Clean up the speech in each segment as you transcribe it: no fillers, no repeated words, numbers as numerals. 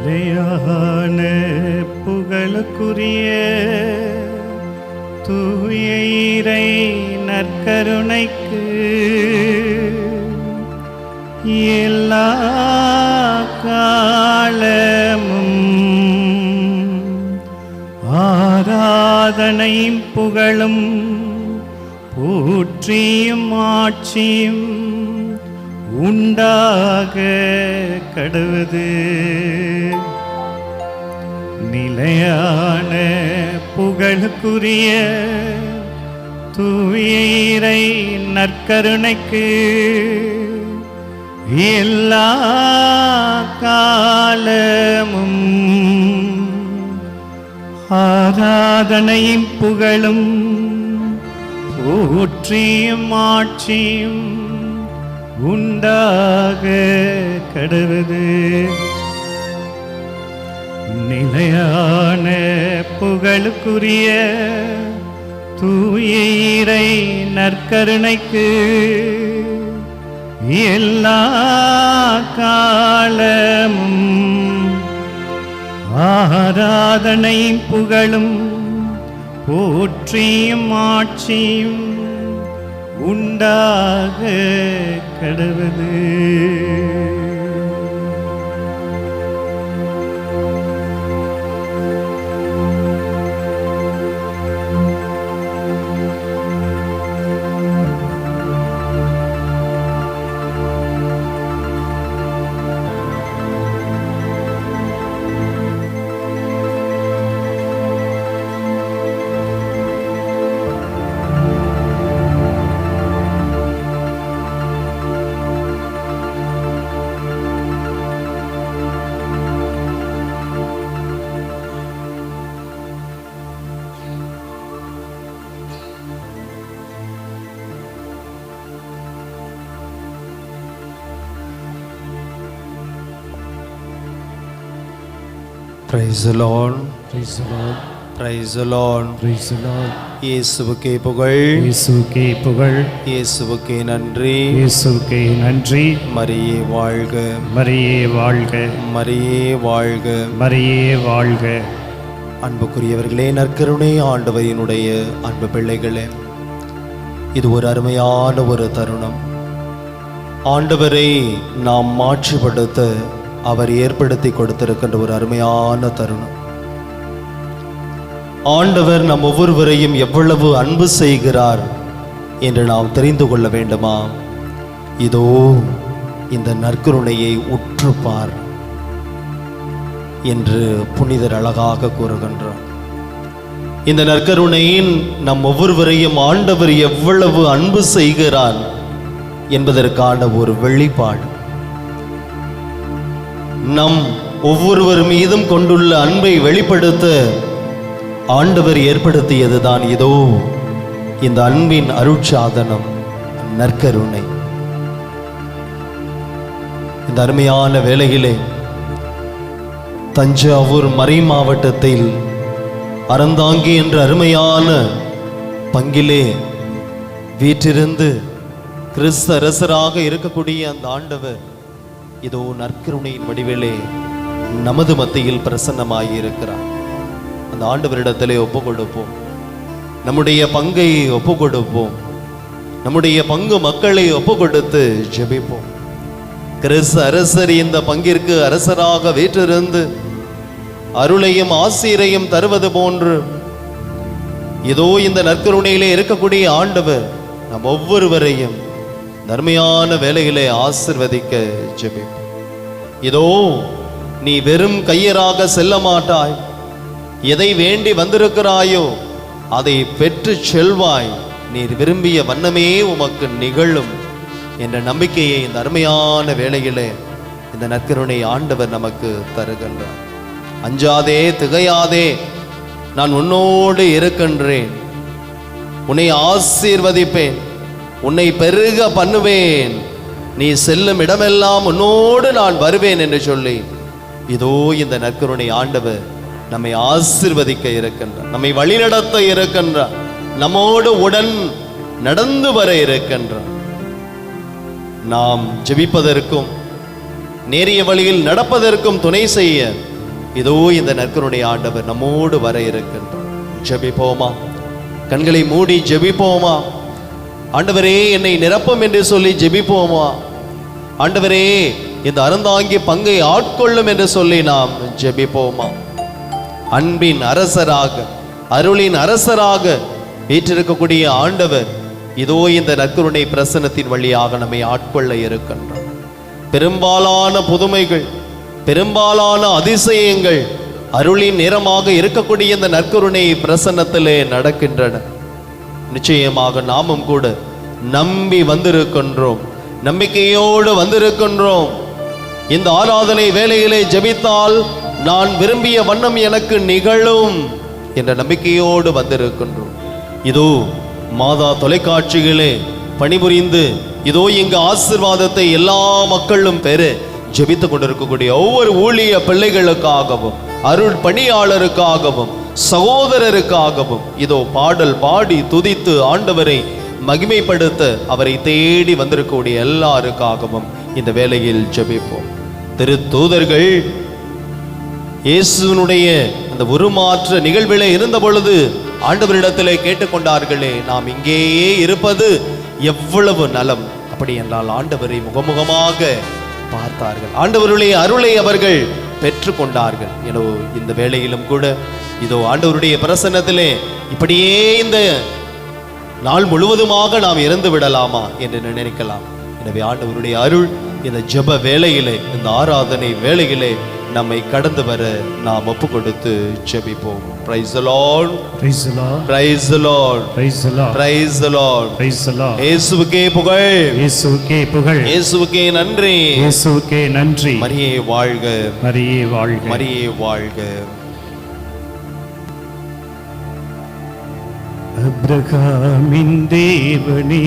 நிலையான புகழுக்குரிய தூய இறை நற்கருணைக்கு எல்லா காலமும் ஆராதனையும் புகழும் போற்றியும் ஆட்சியும் உண்டாக கடவுது. நிலையான புகழுக்குரிய தூய இறை நற்கருணைக்கு எல்லா காலமும் ஆராதனையும் புகழும் போற்றியும் ஆட்சியும் உண்டாக கடவுது. நிலையான புகழுக்குரிய தூய இறை நற்கருணைக்கு எல்லா காலமும் ஆராதனையும் புகழும் போற்றியும் ஆட்சியும் உண்டாக கடவுது. Praise the Lord. Praise the Lord. Praise the Lord. Praise the Lord. இயேசுவுக்கே புகழ். இயேசுவுக்கே புகழ். இயேசுவுக்கே நன்றி. இயேசுவுக்கே நன்றி. மரியே வாழ்க. மரியே வாழ்க. மரியே வாழ்க. மரியே வாழ்க. அன்புக்குரியவர்களே, நற்கருணை ஆண்டவரினுடைய அன்பு பிள்ளைகளே, இது ஒரு அருமையான ஒரு தருணம். ஆண்டவரை நாம் மாட்சிப்படுத்த அவர் ஏற்படுத்தி கொடுத்திருக்கின்ற ஒரு அருமையான தருணம். ஆண்டவர் நம் ஒவ்வொருவரையும் எவ்வளவு அன்பு செய்கிறார் என்று நாம் தெரிந்து கொள்ள வேண்டுமா? இதோ இந்த நற்கருணையை உற்றுப்பார் என்று புனிதர் அழகாக கூறுகின்றார். இந்த நற்கருணையின் நம் ஒவ்வொருவரையும் ஆண்டவர் எவ்வளவு அன்பு செய்கிறார் என்பதற்கான ஒரு வெளிப்பாடு. நம் ஒவ்வொருவர் மீதும் கொண்டுள்ள அன்பை வெளிப்படுத்த ஆண்டவர் ஏற்படுத்தியதுதான் இதோ இந்த அன்பின் அருட்சாதனம், நற்கருணை. இந்த அருமையான வேளையிலே தஞ்சாவூர் மறை மாவட்டத்தில் அறந்தாங்கி என்ற அருமையான பங்கிலே வீற்றிருந்து கிறிஸ்து அரசராக இருக்கக்கூடிய அந்த ஆண்டவர் இதோ நற்கருணையின் வடிவிலே நமது மத்தியில் பிரசன்னமாகி இருக்கிறார். அந்த ஆண்டவரிடத்திலே ஒப்பு கொடுப்போம். நம்முடைய பங்கை ஒப்பு கொடுப்போம். நம்முடைய பங்கு மக்களை ஒப்பு கொடுத்து ஜெபிப்போம். கிறிஸ்து அரசர் இந்த பங்கிற்கு அரசராக வீற்றிருந்து அருளையும் ஆசீரையும் தருவது போன்று இதோ இந்த நற்கருணையிலே இருக்கக்கூடிய ஆண்டவர் நம் ஒவ்வொருவரையும் நன்மையான வேலைகளை ஆசிர்வதிக்க ஜெபிப்போம். இதோ நீ வெறும் கையராக செல்ல மாட்டாய். எதை வேண்டி வந்திருக்கிறாயோ அதை பெற்று செல்வாய். நீர் விரும்பிய வண்ணமே உமக்கு நிகழும் என்ற நம்பிக்கையை இந்த அருமையான வேளையிலே இந்த நற்கருணை ஆண்டவர் நமக்கு தருகின்றார். அஞ்சாதே, திகையாதே, நான் உன்னோடு இருக்கின்றேன், உன்னை ஆசீர்வதிப்பேன், உன்னை பெருக பண்ணுவேன், நீ செல்லும் இடமெல்லாம் உன்னோடு நான் வருவேன் என்று சொல்லி இதோ இந்த நற்கருணை ஆண்டவர் நம்மை ஆசீர்வதிக்க இருக்கின்றார், நம்மை வழிநடத்த இருக்கின்றார், நம்மோடு உடன் நடந்து வர இருக்கின்றார். நாம் ஜெபிப்பதற்கும் நேரிய வழியில் நடப்பதற்கும் துணை செய்ய இதோ இந்த நற்கருணை ஆண்டவர் நம்மோடு வர இருக்கின்றார். ஜெபிப்போமா? கண்களை மூடி ஜெபிப்போமா? ஆண்டவரே என்னை நிரப்பும் என்று சொல்லி ஜெபிப்போமா? ஆண்டவரே இந்த அறந்தாங்கி பங்கை ஆட்கொள்ளும் என்று சொல்லி நாம் ஜெபிப்போமா? அன்பின் அரசராக, அருளின் அரசராக வீற்றிருக்கக்கூடிய ஆண்டவர் இதோ இந்த நற்கருணை பிரசன்னத்தின் வழியாக நம்மை ஆட்கொள்ள இருக்கின்றார். பெரும்பாலான புதுமைகள், பெரும்பாலான அதிசயங்கள் அருளின் நேரமாக இருக்கக்கூடிய இந்த நற்கருணை பிரசன்னத்திலே நடக்கின்றன. நிச்சயமாக நாமும் கூட நம்பி வந்திருக்கின்றோம், நம்பிக்கையோடு வந்திருக்கின்றோம். இந்த ஆராதனை வேளையிலே ஜெபித்தால் நான் விரும்பிய வண்ணம் எனக்கு நிகழும் என்ற நம்பிக்கையோடு வந்திருக்கின்றோம். இதோ மாதா தொலைக்காட்சிகளே பணிபுரிந்து இதோ இங்கு ஆசீர்வாதத்தை எல்லா மக்களும் பெற ஜெபித்துக் கொண்டிருக்கக்கூடிய ஒவ்வொரு ஊழிய பிள்ளைகளுக்காகவும், அருள் பணியாளருக்காகவும், சகோதரருக்காகவும் இதோ பாடல் பாடி துதித்து ஆண்டவரை மகிமைப்படுத்த அவரை தேடி வந்திருக்கக்கூடிய எல்லாருக்காகவும் இந்த வேளையில் ஜெபிப்போம். திருத்தூதர்கள் இயேசுனுடைய அந்த உருமாற்ற நிகழ்விலே இருந்த பொழுது ஆண்டவரிடத்திலே கேட்டுக்கொண்டார்களே, நாம் இங்கேயே இருப்பது எவ்வளவு நலம். அப்படி என்றால் ஆண்டவரை முகமுகமாக பார்த்தார்கள், ஆண்டவருடைய அருளை அவர்கள் பெற்றுக்கொண்டார்கள். எனவே இந்த வேளையிலும் கூட இதோ ஆண்டவருடைய பிரசன்னத்திலே இப்படியே இந்த நாள் முழுவதுமாக நாம் இறந்து விடலாமா என்று நினைக்கலாம். எனவே ஆண்டவருடைய அருள் இந்த ஜெப வேளையிலே, இந்த ஆராதனை வேளையிலே நம்மை கடந்து வர நாம் ஒப்பு கொடுத்து ஜெபிப்போம். Praise the Lord. Praise the Lord. Praise the Lord. Praise the Lord. Praise the Lord. Praise the Lord. இயேசுவுக்கே புகழ், இயேசுவுக்கே புகழ், இயேசுவுக்கே நன்றி, இயேசுவுக்கே நன்றி. மரியே வாழ்க, மரியே வாழ்க. மரியே வாழ்க. அப்ரகாமின் தேவனே,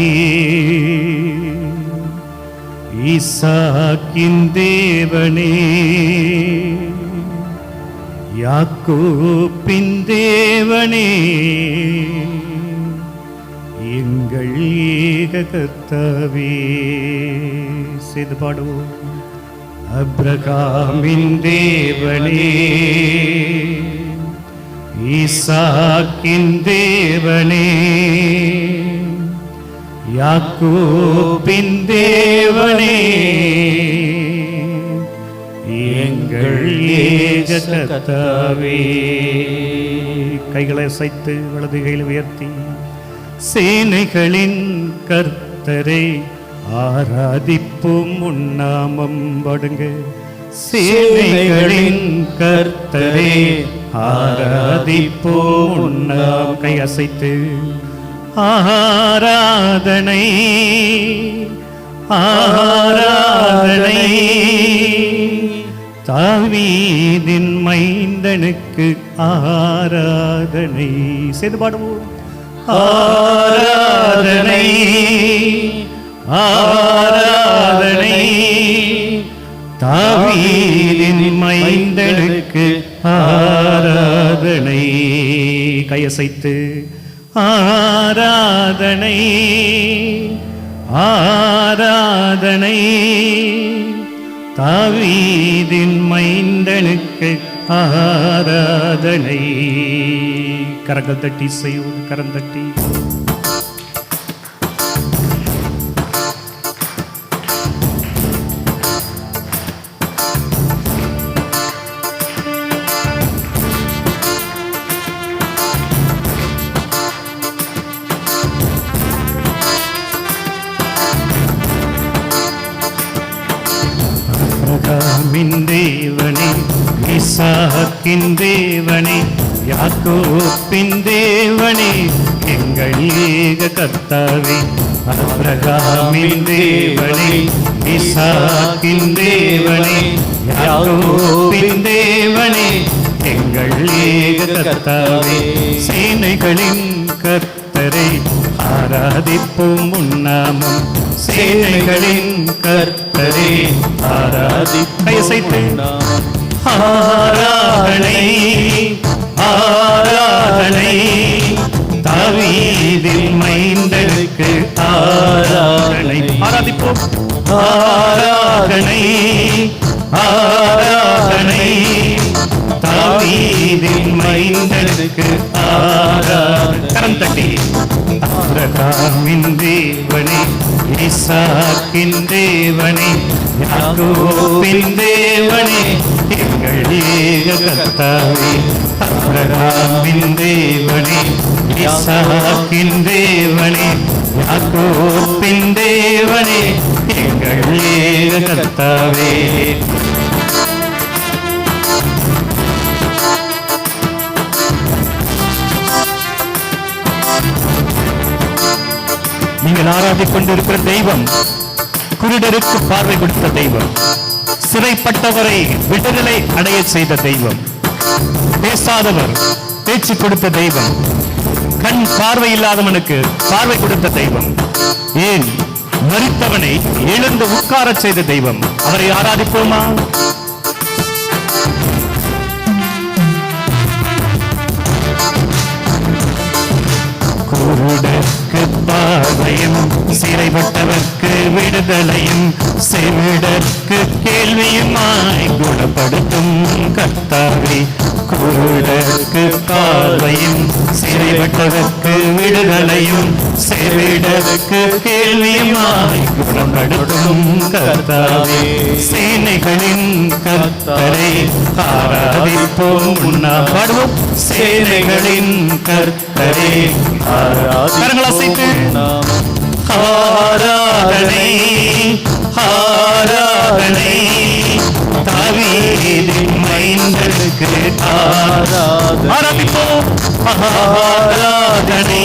ஈசாக்கின் தேவனே, யாக்கோபின் தேவனே, எங்கள் ஏக கர்த்தாவே. செய்து பாடுவோம். அப்ரகாமின் தேவனே, ஈசாக்கின் தேவனே, யாக்கோபின் தேவனே, எங்கள் ஏக கர்த்தாவே. கைகளை அசைத்து வலது கையில் உயர்த்தி சேனைகளின் கர்த்தரை ஆராதிப்போம், உன்னாமம் பாடுங்க. சேனைகளின் கர்த்தரை ஆராதிப்போம், உன்னாம். கை அசைத்து ஆராதனை, ஆராதனை, தாவீதின் மைந்தனுக்கு ஆராதனை. செய்து பாடுவோம். ஆராதனை, ஆராதனை, தாவீதின் மைந்தனுக்கு ஆராதனை. கையசைத்து ஆராதனை, ஆராதனை, தாவீதின் மைந்தனுக்கு ஆராதனை. கரங்கள் தட்டி செய்வோம். கரம் தட்டி அப்ரகாமின் தேவனே, ஈசாக்கின் தேவனே, யாக்கோபின் தேவனே, எங்கள் ஏக கர்த்தாவே. அப்ரகாமின் தேவனே, ஈசாக்கின் தேவனே, யாக்கோபின் தேவனே, எங்கள் ஏக கர்த்தாவே. சேனைகளின் கர்த்தரை ஆராதிப்போம், உன்னாமம். சேனைகளின் கர்த்தரை ஆராதிப்போம். ஆராதனை, ஆராதனை, தாவீதின் மைந்தனுக்கு ஆராதனை. ஆராதிப்போம். ஆராதனை, ஆராதனை, மைந்தனுக்கு ஆராதனை. கரம் தட்டி. ஆபிரகாமின் தேவனே, ஈசாக்கின் தேவனே, யாக்கோபின் தேவனே, எங்கள் ஏக கர்த்தாவே. ஆபிரகாமின் தேவனே, ஈசாக்கின் தேவனே, யாக்கோபின் தேவனே, எங்கள் ஏக கர்த்தாவே. நீங்கள் ஆராதிக் கொண்டிருக்கிற தெய்வம் குருடருக்கு பார்வை கொடுத்த தெய்வம், சிறைப்பட்டவரை விடுதலை அடைய செய்த தெய்வம், பேசாதவர் பேச்சு கொடுத்த தெய்வம், கண் பார்வை இல்லாதவனுக்கு பார்வை கொடுத்த தெய்வம், ஏன் மரித்தவனை எழுந்து உட்காரச் செய்த தெய்வம். அவரை ஆராதிப்போமா? குருடருக்கு பார்வையும், சிறைப்பட்டவர்க்கு விடுதலையும், செவிடற்கு கேள்வியுமாய் குணப்படுத்தும் கர்த்தாவே. குருடருக்கு பார்வையும், சிறைப்பட்டவர்க்கு விடுதலையும், செவிடற்கு கேள்வியுமாய் குணப்படுத்தும் கர்த்தாவே. சேனைகளின் கர்த்தரை ஆராதிப்போம். பாடுவோம். சேனைகளின் கர்த்தரை ஆராதிப்போம். ஆராதனை ஆராதனை தாவீதின் மைந்தனுக்கு ஆராதிப்போம். ஆராதனை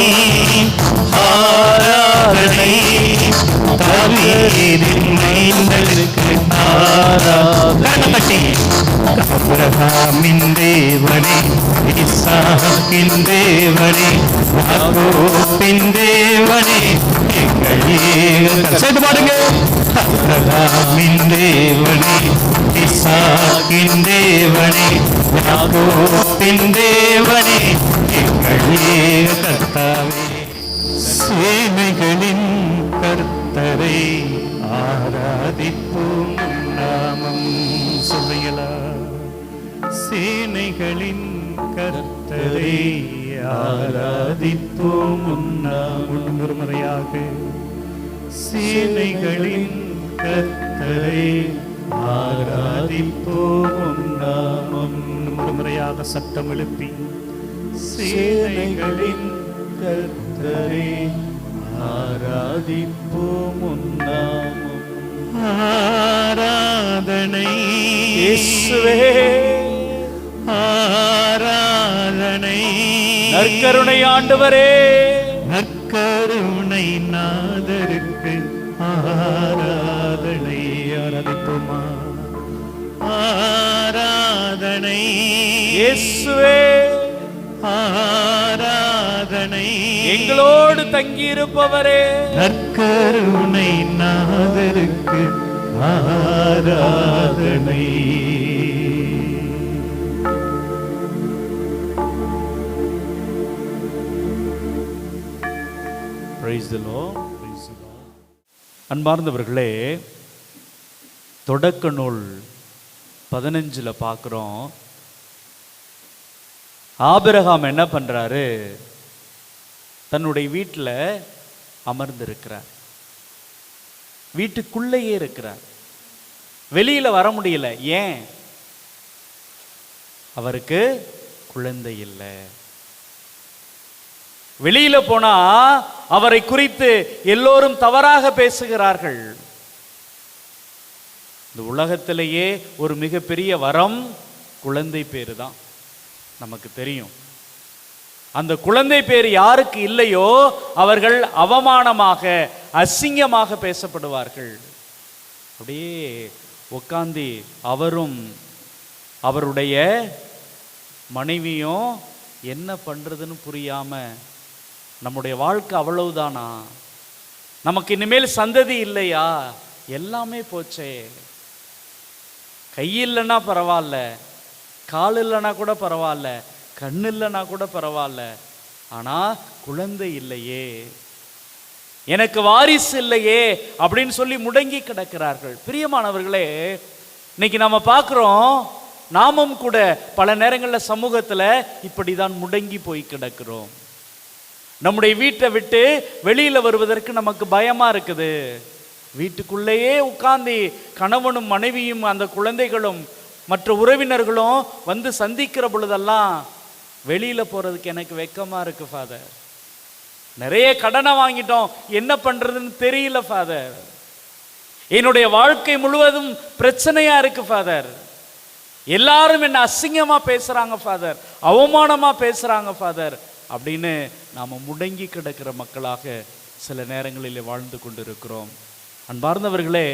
ஆராதனை தாவீதின் மைந்தனுக்கு ஆராதனை. ஆபிரகாமின் தேவனே, ஈசாக்கின் தேவனே, யாக்கோபின் தேவனே, எங்கள் ஏக சேர்ந்து பாடுங்க. ஆபிரகாமின் தேவனே, ஈசாக்கின் தேவனே, யாக்கோபின் தேவனே, எங்கள் ஏக கர்த்தாவே. சேனைகளின் கர்த்தரை ஆராதிப்போம். நாமம் சொல்லுங்களா? சேனைகளின் கர்த்தரை ஆராதிப்போம். ஒரு முறையாக. சேனைகளின் கர்த்தரை ஆராதிப்போம். நாமம் ஒரு முறையாக சத்தம் எழுப்பி. சேனைகளின் கர்த்தரை ஆராதிப்போம். நாமம். ஆராதனை இயேசுவே, ஆராதனை நற்கருணை ஆண்டவரே, நற்கருணை நாதருக்கு ஆராதனை. ஆராதிப்போமா? ஆராதனை இயேசுவே, ஆராதனை எங்களோடு தங்கியிருப்பவரே, நற்கருணை நாதருக்கு ஆராதனை. Praise the Lord. அன்பார்ந்தவர்களே, தொடக்க நூல் 15 பார்க்குறோம். ஆபிரகாம் என்ன பண்றாரு? தன்னுடைய வீட்டில் அமர்ந்திருக்கிறார். வீட்டுக்குள்ளேயே இருக்கிறார். வெளியில வர முடியல. ஏன்? அவருக்கு குழந்தை இல்லை. வெளியில போனா அவரை குறித்து எல்லோரும் தவறாக பேசுகிறார்கள். இந்த உலகத்திலேயே ஒரு மிகப்பெரிய வரம் குழந்தை பேரு தான். நமக்கு தெரியும். அந்த குழந்தை பேர் யாருக்கு இல்லையோ அவர்கள் அவமானமாக, அசிங்கமாக பேசப்படுவார்கள். அப்படியே உட்கார்ந்து அவரும் அவருடைய மனைவியும் என்ன பண்றதுன்னு புரியாம, நம்முடைய வாழ்க்கை அவ்வளவுதானா, நமக்கு இனிமேல் சந்ததி இல்லையா, எல்லாமே போச்சே, கை இல்லைன்னா பரவாயில்ல, கால் இல்லைன்னா கூட பரவாயில்ல, கண்ணு இல்லைன்னா கூட பரவாயில்ல, ஆனா குழந்தை இல்லையே, எனக்கு வாரிசு இல்லையே அப்படின்னு சொல்லி முடங்கி கிடக்கிறார்கள். பிரியமானவர்களே, இன்னைக்கு நம்ம பார்க்கிறோம், நாமும் கூட பல நேரங்களில் சமூகத்தில் இப்படிதான் முடங்கி போய் கிடக்கிறோம். நம்முடைய வீட்டை விட்டு வெளியில வருவதற்கு நமக்கு பயமா இருக்குது. வீட்டுக்குள்ளேயே உட்கார்ந்து கணவனும் மனைவியும் அந்த குழந்தைகளும் மற்ற உறவினர்களும் வந்து சந்திக்கிற பொழுதெல்லாம் வெளியில போறதுக்கு எனக்கு வெக்கமா இருக்கு ஃபாதர். நிறைய கடனை வாங்கிட்டோம், என்ன பண்றதுன்னு தெரியல ஃபாதர். என்னுடைய வாழ்க்கை முழுவதும் பிரச்சனையா இருக்கு ஃபாதர். எல்லாரும் என்ன அசிங்கமா பேசுறாங்க ஃபாதர், அவமானமா பேசுறாங்க ஃபாதர் அப்படின்னு நாம முடங்கி கிடக்கிற மக்களாக சில நேரங்களில் வாழ்ந்து கொண்டிருக்கிறோம். அன்பார்ந்தவர்களே,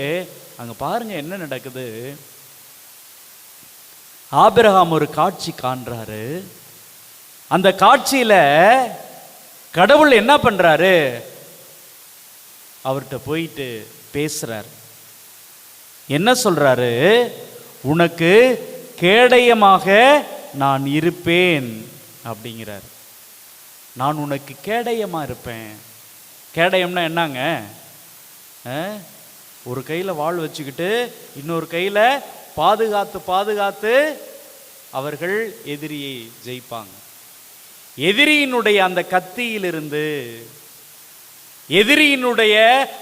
அங்க பாருங்க என்ன நடக்குது. ஆபிரகாம் ஒரு காட்சி காண்றாரு. அந்த காட்சியில கடவுள் என்ன பண்றாரு, அவர்கிட்ட போயிட்டு பேசுறார். என்ன சொல்றாரு, உனக்கு கேடயமாக நான் இருப்பேன் அப்படிங்கிறார். நான் உனக்கு கேடயமா இருப்பேன். கேடயம்னா என்னங்க, ஒரு கையில் வாள் வச்சுக்கிட்டு இன்னொரு கையில் பாதுகாத்து பாதுகாத்து அவர்கள் எதிரியை ஜெயிப்பாங்க. எதிரியினுடைய அந்த கத்தியிலிருந்து, எதிரியினுடைய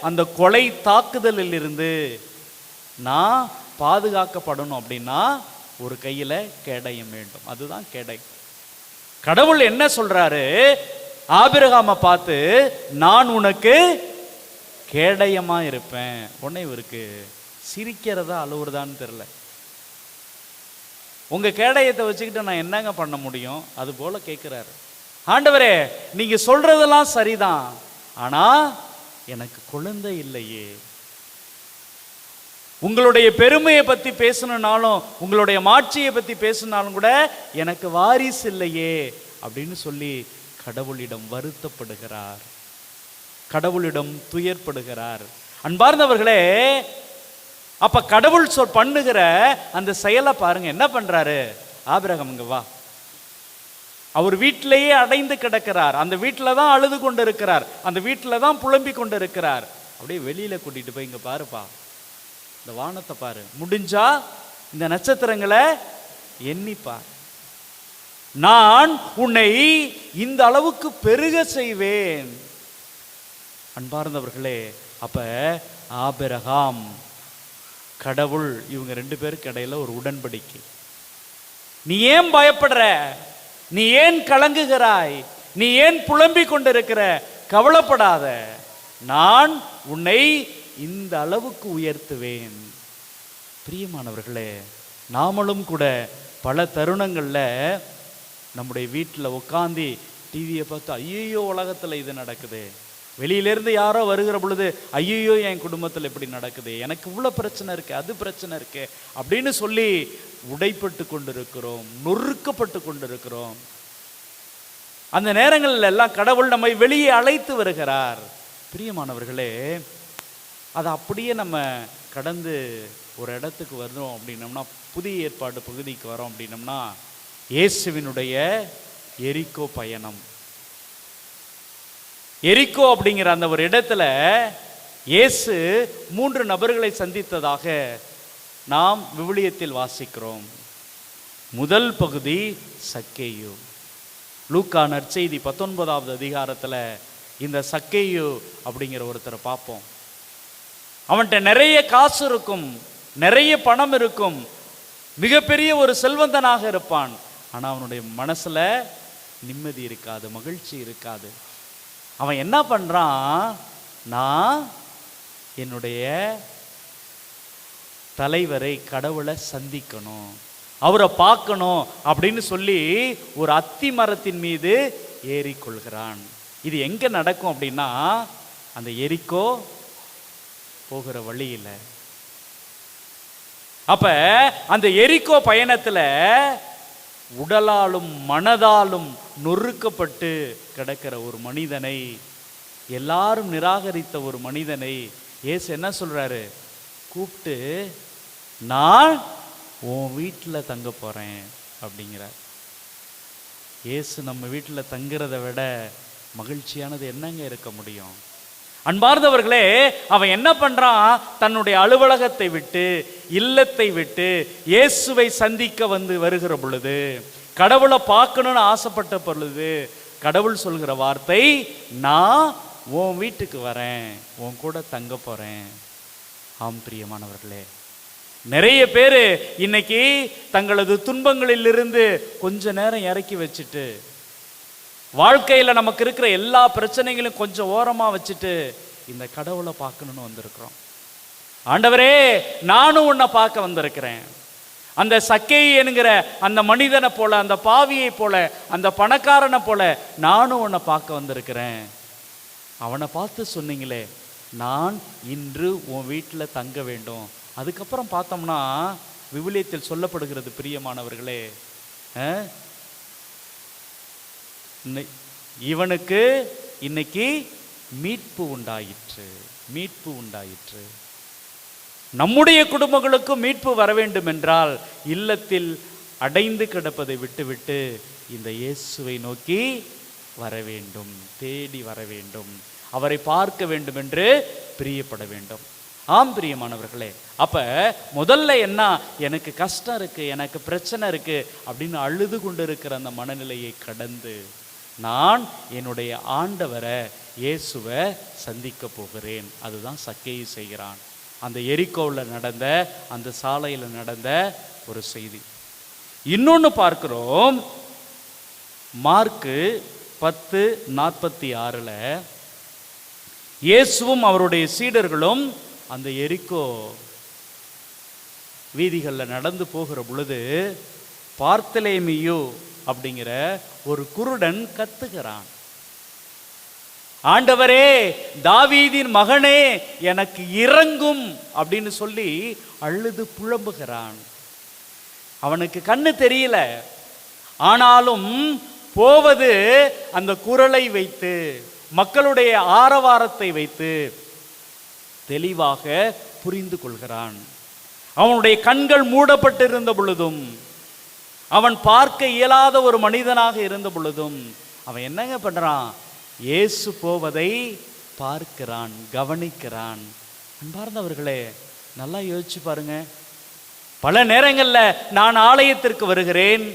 அந்த கொலை தாக்குதலில் இருந்து நான் பாதுகாக்கப்படணும் அப்படின்னா ஒரு கையில் கேடயம் வேண்டும். அதுதான் கேடயம். கடவுள் என்ன சொல்றாரு, ஆபிரகாமை பார்த்து நான் உனக்கு கேடயமா இருப்பேன். உடனே இவருக்கு சிரிக்கிறதா அழுவுறதான்னு தெரியல. உங்க கேடயத்தை வச்சுக்கிட்டு நான் என்னங்க பண்ண முடியும், அது போல கேட்கிறாரு. ஆண்டவரே, நீங்க சொல்றதெல்லாம் சரிதான், ஆனா எனக்கு குழந்தை இல்லையே. உங்களுடைய பெருமையை பத்தி பேசணும்னாலும் உங்களுடைய மாட்சியை பத்தி பேசினாலும் கூட எனக்கு வாரிசு இல்லையே அப்படின்னு சொல்லி கடவுளிடம் வருத்தப்படுகிறார், கடவுளிடம் துயர்படுகிறார். அன்பார்ந்தவர்களே, அப்ப கடவுள் பண்ணுகிற அந்த செயலை பாருங்க. என்ன பண்றாரு ஆபிரகாம், இங்க வா. அவர் வீட்டிலேயே அடைந்து கிடக்கிறார், அந்த வீட்டில தான் அழுது கொண்டு இருக்கிறார், அந்த வீட்டில தான் புலம்பி கொண்டு இருக்கிறார். அப்படியே வெளியில கூட்டிட்டு போய் இங்க பாருப்பா, இந்த வானத்தை பாரு, முடிஞ்சா இந்த நட்சத்திரங்களை எண்ணிப்பார், நான் உன்னை இந்த அளவுக்கு பெருக செய்வேன். அன்பார்ந்தவர்களே, அப்ப ஆபிரகாம் கடவுள் இவங்க ரெண்டு பேருக்கு இடையில ஒரு உடன்படிக்கை. நீ ஏன் பயப்படுற, நீ ஏன் கலங்குகிறாய், நீ ஏன் புலம்பிக் கொண்டிருக்கிற, கவலைப்படாத, நான் உன்னை இந்த அளவுக்கு உயர்த்துவேன். பிரியமானவர்களே, நாமளும் கூட பல தருணங்கள்ல நம்முடைய வீட்டில் உட்காந்து டிவியை பார்த்து ஐயோ உலகத்தில் இது நடக்குது, வெளியிலேருந்து யாரோ வருகிற பொழுது ஐயோ என் குடும்பத்தில் இப்படி நடக்குது, எனக்கு இவ்வளோ பிரச்சனை இருக்கு, அது பிரச்சனை இருக்கு அப்படின்னு சொல்லி உடைப்பட்டு கொண்டிருக்கிறோம், நொறுக்கப்பட்டு கொண்டிருக்கிறோம். அந்த நேரங்களில் எல்லாம் கடவுள் நம்மை வெளியே அழைத்து வருகிறார். பிரியமானவர்களே, அதை அப்படியே நம்ம கடந்து ஒரு இடத்துக்கு வர்றோம் அப்படின்னம்னா, புதிய ஏற்பாடு பகுதிக்கு வரோம் அப்படின்னம்னா, இயேசுவினுடைய எரிகோ பயணம். எரிகோ அப்படிங்கிற அந்த ஒரு இடத்துல இயேசு 3 நபர்களை சந்தித்ததாக நாம் விவிலியத்தில் வாசிக்கிறோம். முதல் பகுதி சக்கேயு. லூக்கா நற்செய்தி 19வது அதிகாரத்தில் இந்த சக்கேயு அப்படிங்கிற ஒருத்தரை பார்ப்போம். அவன்கிட்ட நிறைய காசு இருக்கும், நிறைய பணம் இருக்கும், மிகப்பெரிய ஒரு செல்வந்தனாக இருப்பான். ஆனால் அவனுடைய மனசுல நிம்மதி இருக்காது, மகிழ்ச்சி இருக்காது. அவன் என்ன பண்றான், நான் என்னுடைய தலைவரை கடவுளை சந்திக்கணும், அவரை பார்க்கணும் அப்படின்னு சொல்லி ஒரு அத்தி மரத்தின் மீது ஏறிக்கொள்கிறான். இது எங்க நடக்கும் அப்படின்னா, அந்த எரிகோ போகிற வழியில். அப்ப அந்த எரிகோ பயணத்துல உடலாலும் மனதாலும் நொறுக்கப்பட்டு கிடக்கிற ஒரு மனிதனை, எல்லாரும் நிராகரித்த ஒரு மனிதனை இயேசு என்ன சொல்றாரு, கூப்பிட்டு நான் உன் வீட்டில் தங்க போறேன் அப்படிங்கிறார். இயேசு நம்ம வீட்டில் தங்குறத விட மகிழ்ச்சியானது என்னங்க இருக்க முடியும்? அன்பார்ந்தவர்களே, அவன் என்ன பண்றான்? தன்னுடைய அலுவலகத்தை விட்டு, இல்லத்தை விட்டு இயேசுவை சந்திக்க வருகிற பொழுது, கடவுளை பார்க்கணும்னு ஆசைப்பட்ட பொழுது, கடவுள் சொல்கிற வார்த்தை, நான் உன் வீட்டுக்கு வரேன், உன் கூட தங்க போறேன். ஆம் பிரியமானவர்களே, நிறைய பேர் இன்னைக்கு தங்களது துன்பங்களிலிருந்து கொஞ்ச நேரம் இறக்கி வச்சுட்டு, வாழ்க்கையில் நமக்கு இருக்கிற எல்லா பிரச்சனைகளும் கொஞ்சம் ஓரமாக வச்சுட்டு இந்த கடவுளை பார்க்கணுன்னு வந்திருக்கிறோம். ஆண்டவரே, நானும் உன்னை பார்க்க வந்திருக்கிறேன். அந்த சக்கேயு என்கிற அந்த மனிதனை போல, அந்த பாவியை போல, அந்த பணக்காரனை போல நானும் உன்னை பார்க்க வந்திருக்கிறேன். அவனை பார்த்து சொன்னீங்களே, நான் இன்று உன் வீட்டில் தங்க வேண்டும். அதுக்கப்புறம் பார்த்தோம்னா விவிலியத்தில் சொல்லப்படுகிறது பிரியமானவர்களே, இவனுக்கு இன்னைக்கு மீட்பு உண்டாயிற்று, மீட்பு உண்டாயிற்று. நம்முடைய குடும்பங்களுக்கு மீட்பு வர வேண்டும் என்றால் இல்லத்தில் அடைந்து கிடப்பதை விட்டுவிட்டு இந்த இயேசுவை நோக்கி வர வேண்டும், தேடி வர வேண்டும், அவரை பார்க்க வேண்டும் என்று பிரியப்பட வேண்டும். ஆம் பிரியமானவர்களே, அப்ப முதல்ல என்ன, எனக்கு கஷ்டம் இருக்கு, எனக்கு பிரச்சனை இருக்கு அப்படின்னு அழுது கொண்டு இருக்கிற அந்த மனநிலையை கடந்து நான் என்னுடைய ஆண்டவரை இயேசுவை சந்திக்க போகிறேன். அதுதான் சக்கேயு செய்கிறான். அந்த எரிகோவில் நடந்த, அந்த சாலையில் நடந்த ஒரு செய்தி. இன்னொன்று பார்க்கிறோம், மார்க்கு 10:46 இயேசுவும் அவருடைய சீடர்களும் அந்த எரிகோ வீதிகளில் நடந்து போகிற பொழுது பார்த்தலேமியு அப்படிங்கிற ஒரு குருடன் கத்துகிறான், ஆண்டவரே, தாவீதின் மகனே, எனக்கு இரங்கும் அப்படின்னு சொல்லி அழுது புலம்புகிறான். அவனுக்கு கண்ணு தெரியல, ஆனாலும் போவது அந்த குரலை வைத்து, மக்களுடைய ஆரவாரத்தை வைத்து தெளிவாக புரிந்து கொள்கிறான். அவனுடைய கண்கள் மூடப்பட்டிருந்த பொழுதும், அவன் பார்க்க இயலாத ஒரு மனிதனாக இருந்த பொழுதும் அவன் என்னங்க பண்றான்? இயேசு போவதை பார்க்கிறான், கவனிக்கிறான். அன்பார்ந்தவர்களே, நல்லா யோசிச்சு பாருங்க. பல நேரங்களில் நான் ஆலயத்திற்கு வருகிறேன்,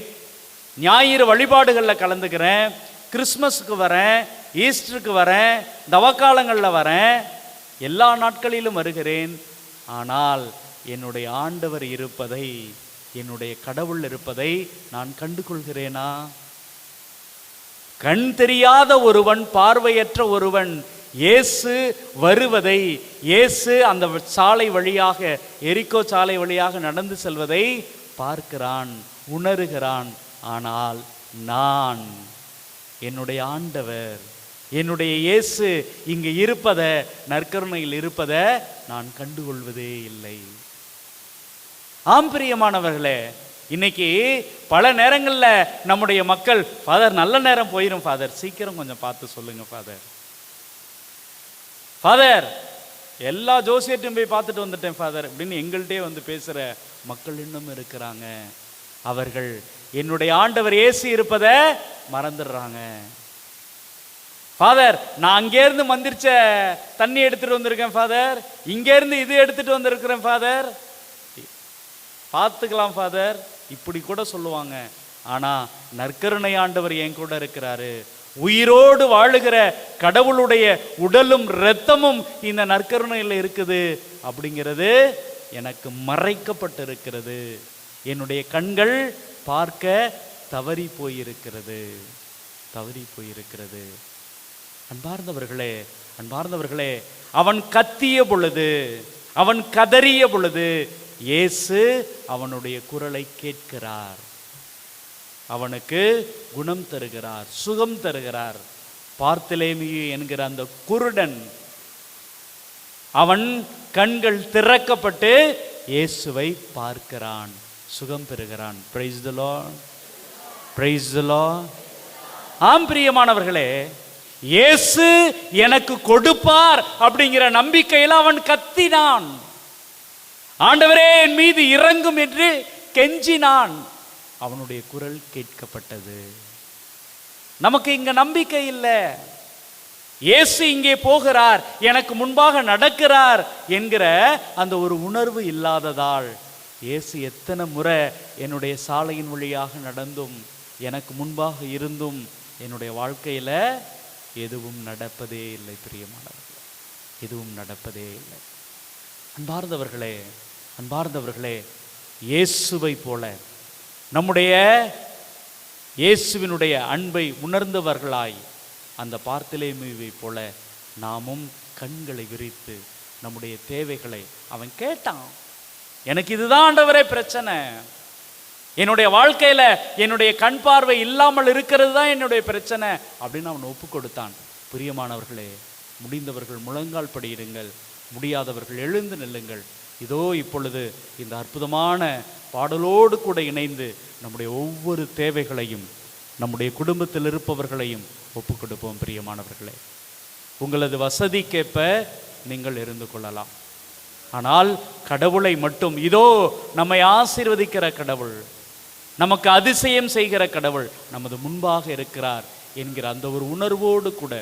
ஞாயிறு வழிபாடுகளில் கலந்துக்கிறேன், கிறிஸ்மஸுக்கு வரேன், ஈஸ்டருக்கு வரேன், தவக்காலங்களில் வரேன், எல்லா நாட்களிலும் வருகிறேன். ஆனால் என்னுடைய ஆண்டவர் இருப்பதை, என்னுடைய கடவுள் இருப்பதை நான் கண்டு கொள்கிறேனா? கண் தெரியாத ஒருவன், பார்வையற்ற ஒருவன் இயேசு வருவதை, இயேசு அந்த சாலை வழியாக, எரிகோ சாலை வழியாக நடந்து செல்வதை பார்க்கிறான், உணர்கிறான். ஆனால் நான், என்னுடைய ஆண்டவர், என்னுடைய இயேசு இங்கு இருப்பதை, நற்கருணையில் இருப்பதை நான் கண்டுகொள்வதே இல்லை. ஆம் பிரியமானவர்களே, இன்னைக்கு பல நேரங்களில் நம்முடைய மக்கள், ஃபாதர் நல்ல நேரம் போயிடும் ஃபாதர், சீக்கிரம் கொஞ்சம் பார்த்து சொல்லுங்க ஃபாதர், ஃபாதர் எல்லா ஜோசியத்தையும் போய் பார்த்துட்டு வந்துட்டேன் ஃபாதர் அப்படின்னு எங்கள்கிட்டே வந்து பேசுகிற மக்கள் இன்னும் இருக்கிறாங்க. அவர்கள் என்னுடைய ஆண்டவர் இயேசு இருப்பதை மறந்துடுறாங்க. ஃபாதர், நான் அங்கேருந்து மந்திரிச்ச தண்ணி எடுத்துட்டு வந்திருக்கேன் ஃபாதர், இங்கேருந்து இது எடுத்துட்டு வந்திருக்கிறேன் ஃபாதர், பார்த்துக்கலாம் ஃபாதர், இப்படி கூட சொல்லுவாங்க. ஆனால் நற்கருணை ஆண்டவர் என் கூட இருக்கிறாரு, உயிரோடு வாழுகிற கடவுளுடைய உடலும் இரத்தமும் இந்த நற்கருணையில் இருக்குது அப்படிங்கிறது எனக்கு மறைக்கப்பட்டிருக்கிறது. என்னுடைய கண்கள் பார்க்க தவறி போயிருக்கிறது, தவறி போயிருக்கிறது. அன்பார்ந்தவர்களே, அன்பார்ந்தவர்களே, அவன் கத்திய பொழுது, அவன் கதறிய பொழுது இயேசு அவனுடைய குரலை கேட்கிறார், அவனுக்கு குணம் தருகிறார், சுகம் தருகிறார். பார்த்தலேமியு என்கிற அந்த குருடன், அவன் கண்கள் திறக்கப்பட்டு இயேசுவை பார்க்கிறான், சுகம் பெறுகிறான். Praise the lord, praise the lord. ஆம் பிரியமானவர்களே, இயேசு எனக்கு கொடுப்பார் அப்படிங்கிற நம்பிக்கையில் அவன் கத்தினான், ஆண்டவரே என் மீது இறங்கும் என்று கெஞ்சினான். அவனுடைய குரல் கேட்கப்பட்டது. நமக்கு இங்க நம்பிக்கை இல்லை, இயேசு இங்கே போகிறார், எனக்கு முன்பாக நடக்கிறார் என்கிற அந்த ஒரு உணர்வு இல்லாததால் இயேசு எத்தனை முறை என்னுடைய சாலையின் வழியாக நடந்தும் எனக்கு முன்பாக இருந்தும் என்னுடைய வாழ்க்கையில எதுவும் நடப்பதே இல்லை. பிரியமானவர்களே, எதுவும் நடப்பதே இல்லை. அன்பார்ந்தவர்களே, இயேசுவை போல நம்முடைய இயேசுவினுடைய அன்பை உணர்ந்தவர்களாய் அந்த பார்த்தேலேமியுவை போல நாமும் கண்களை விரித்து நம்முடைய தேவைகளை, அவன் கேட்டான், எனக்கு இதுதான் ஆண்டவரே பிரச்சனை, என்னுடைய வாழ்க்கையில என்னுடைய கண் பார்வை இல்லாமல் இருக்கிறது தான் என்னுடைய பிரச்சனை அப்படின்னு அவன் ஒப்பு கொடுத்தான். பிரியமானவர்களே, முடிந்தவர்கள் முழங்கால் படியிடுங்கள், முடியாதவர்கள் எழுந்து நில்லுங்கள். இதோ இப்பொழுது இந்த அற்புதமான பாடலோடு கூட இணைந்து நம்முடைய ஒவ்வொரு தேவைகளையும் நம்முடைய குடும்பத்தில் இருப்பவர்களையும் ஒப்பு கொடுப்போம். பிரியமானவர்களே, உங்களது வசதிக்கேற்ப நீங்கள் இருந்து கொள்ளலாம். ஆனால் கடவுளை மட்டும், இதோ நம்மை ஆசீர்வதிக்கிற கடவுள், நமக்கு அதிசயம் செய்கிற கடவுள் நமது முன்பாக இருக்கிறார் என்கிற அந்த ஒரு உணர்வோடு கூட